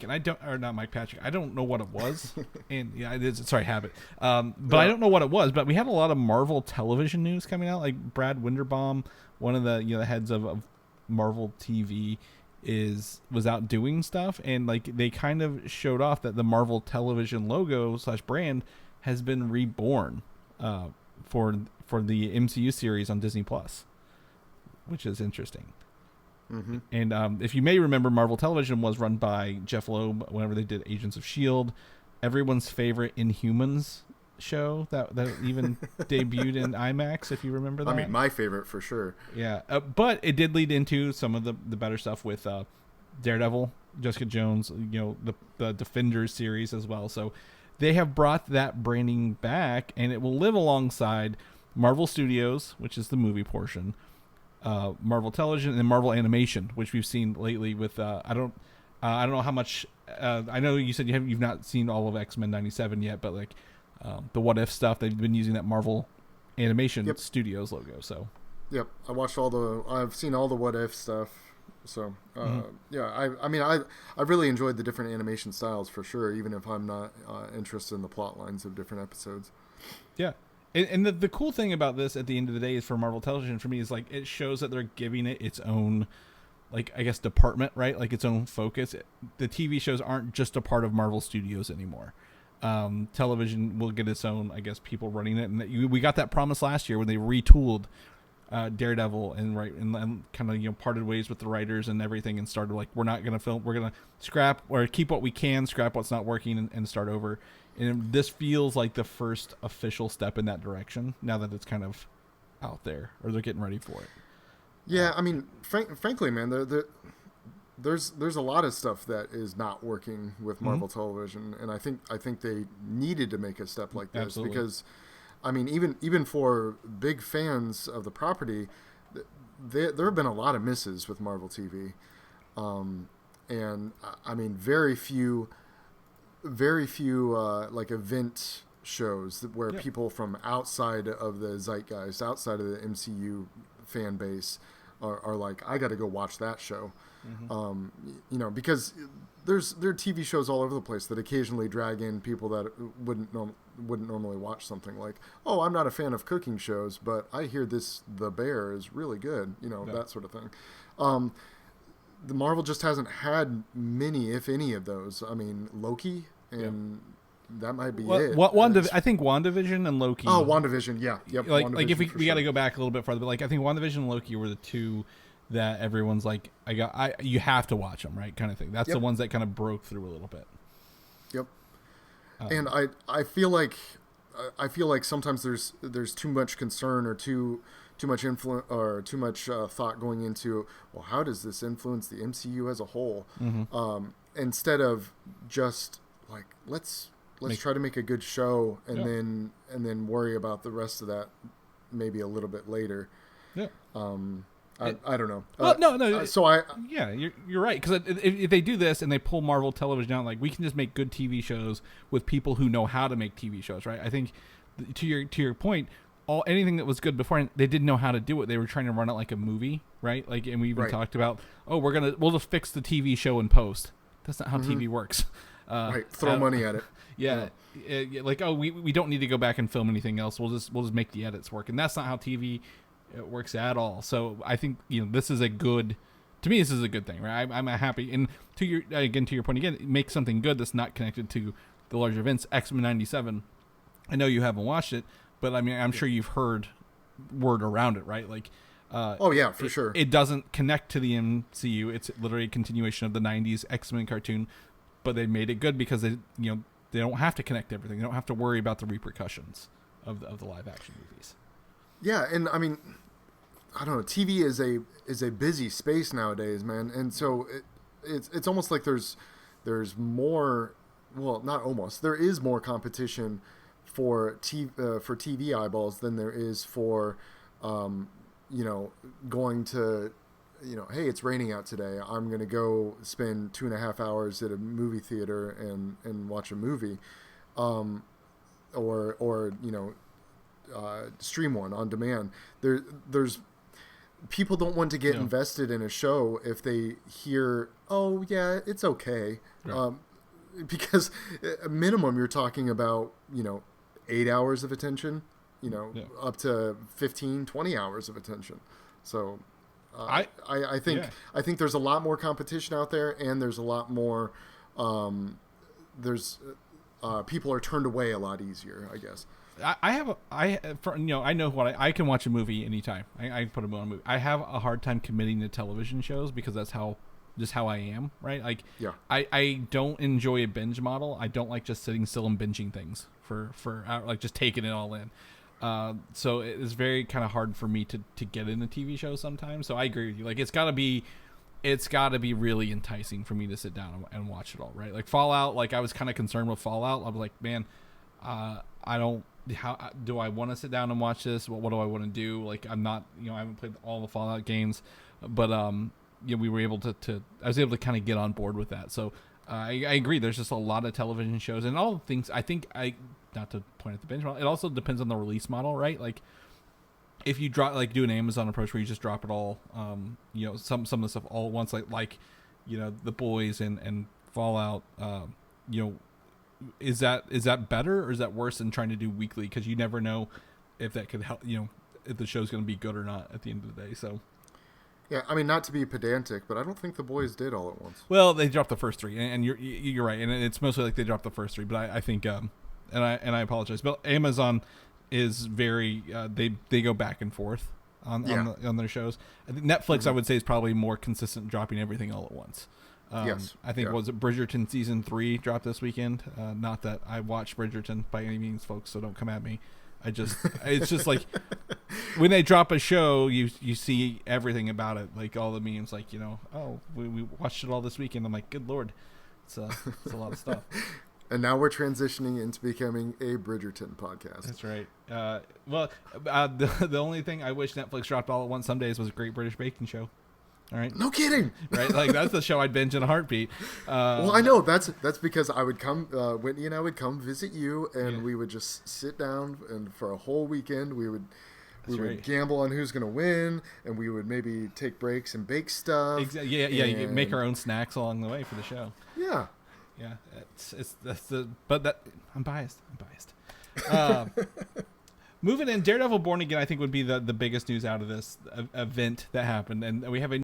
and I don't, or not Mike Patrick. I don't know what it was, and yeah, it is. Sorry, Habit. But I don't know what it was. But we had a lot of Marvel television news coming out. Like Brad Winderbaum, one of the the heads of Marvel TV, was out doing stuff, and like they kind of showed off that the Marvel television logo / brand has been reborn for the MCU series on Disney Plus, which is interesting. Mm-hmm. And if you may remember, Marvel Television was run by Jeff Loeb whenever they did Agents of S.H.I.E.L.D., everyone's favorite Inhumans show that even debuted in IMAX, if you remember that. I mean, my favorite for sure. Yeah, but it did lead into some of the better stuff with Daredevil, Jessica Jones, the Defenders series as well. So they have brought that branding back, and it will live alongside Marvel Studios, which is the movie portion, Marvel Television, and Marvel Animation, which we've seen lately with I don't know how much. I know you said you've not seen all of X-Men '97 yet, but like the What If stuff, they've been using that Marvel Animation Studios logo. So yep, I've seen all the What If stuff. So yeah, I really enjoyed the different animation styles for sure, even if I'm not interested in the plot lines of different episodes. Yeah. And the cool thing about this at the end of the day is for Marvel Television for me is like it shows that they're giving it its own, like, I guess, department, right? Like its own focus. The TV shows aren't just a part of Marvel Studios anymore. Television will get its own, I guess, people running it. And we got that promise last year when they retooled Daredevil and kind of parted ways with the writers and everything and started like, we're not going to film, we're going to scrap or keep what we can, scrap what's not working, and start over. And this feels like the first official step in that direction now that it's kind of out there, or they're getting ready for it. Yeah, I mean, frankly, man, there's a lot of stuff that is not working with Marvel Television, and I think they needed to make a step like this. Absolutely. Because, I mean, even for big fans of the property, there have been a lot of misses with Marvel TV, and I mean, very few like event shows where people from outside of the zeitgeist, outside of the MCU fan base are like, I got to go watch that show. Because there are TV shows all over the place that occasionally drag in people that wouldn't normally watch something like, oh, I'm not a fan of cooking shows, but I hear The Bear is really good, that sort of thing. The Marvel just hasn't had many, if any, of those. I mean, Loki, and that might be it. I think WandaVision and Loki. Oh, WandaVision, yeah. Yep, like if we got to go back a little bit farther, but like I think WandaVision and Loki were the two that everyone's like, you have to watch them, right? Kind of thing. That's the ones that kind of broke through a little bit. Yep. And I feel like sometimes there's too much concern or too much influence or too much thought going into, well, how does this influence the MCU as a whole? Instead of just like, let's try to make a good show and then worry about the rest of that maybe a little bit later. Yeah. I don't know. Well, no. You're right, because if they do this and they pull Marvel Television out, like, we can just make good TV shows with people who know how to make TV shows, right? I think to your point, anything that was good before, they didn't know how to do it. They were trying to run it like a movie, right? Like, and we even talked about, we'll just fix the TV show in post. That's not how TV works. Right, throw money at it. Yeah. Like, we don't need to go back and film anything else. We'll just make the edits work, and that's not how TV works at all. So I think this is a good thing, right? I'm happy. And to your point again, make something good that's not connected to the larger events. X-Men '97. I know you haven't watched it, but I mean, I'm sure you've heard word around it, right? Like, oh yeah, for sure. It doesn't connect to the MCU. It's literally a continuation of the '90s X-Men cartoon, but they made it good because they don't have to connect everything. They don't have to worry about the repercussions of the live action movies. Yeah, and I mean, I don't know. TV is a busy space nowadays, man, and so it's almost like there's more. Well, not almost. There is more competition for TV eyeballs than there is for, going to, hey, it's raining out today. I'm going to go spend 2.5 hours at a movie theater and watch a movie, or stream one on demand. There's people don't want to get invested in a show if they hear oh yeah, it's okay. Right. Because at minimum you're talking about 8 hours of attention, Yeah. up to 15, 20 hours of attention. So I think yeah. I think there's a lot more competition out there, and there's a lot more there's people are turned away a lot easier, I guess. I know what I can watch a movie anytime. I can put a movie on a movie. I have a hard time committing to television shows because that's how I am, right? Like, Yeah. I don't enjoy a binge model. I don't like just sitting still and binging things for like just taking it all in. So it is very kind of hard for me to get in a TV show sometimes. So I agree with you. Like, it's got to be really enticing for me to sit down and watch it all, right? Like Fallout, like I was kind of concerned with Fallout. I was like, man, how do I want to sit down and watch this? What do I want to do? Like, I'm not, I haven't played all the Fallout games, but we were able to I was able to kind of get on board with that. So I agree. There's just a lot of television shows and all the things. I think not to point at the binge model. It also depends on the release model, right? Like, if you do an Amazon approach where you just drop it all, some of the stuff all at once, like The Boys and Fallout, is that better or is that worse than trying to do weekly? Because you never know if that could help, if the show's going to be good or not at the end of the day. So. Yeah, I mean, not to be pedantic, but I don't think The Boys did all at once. Well, they dropped the first three, and you're right, and it's mostly like they dropped the first three. But I think, and I apologize, but Amazon is very they go back and forth on their shows. I think Netflix, I would say, is probably more consistent, dropping everything all at once. Yes, I think was it Bridgerton season 3 dropped this weekend. Not that I watched Bridgerton by any means, folks, so don't come at me. It's just like when they drop a show, you see everything about it, like all the memes, like we watched it all this weekend. I'm like, good lord, it's a lot of stuff. And now we're transitioning into becoming a Bridgerton podcast. That's right. The only thing I wish Netflix dropped all at once some days was a Great British Baking Show. All right. No kidding. Right, like that's the show I'd binge in a heartbeat. Well, I know that's because I would come, Whitney and I would come visit you, and we would just sit down, and for a whole weekend we would gamble on who's going to win, and we would maybe take breaks and bake stuff. Exactly. Yeah. You make our own snacks along the way for the show. Yeah. Yeah. I'm biased. Moving in, Daredevil Born Again, I think would be the biggest news out of this event that happened, and we have a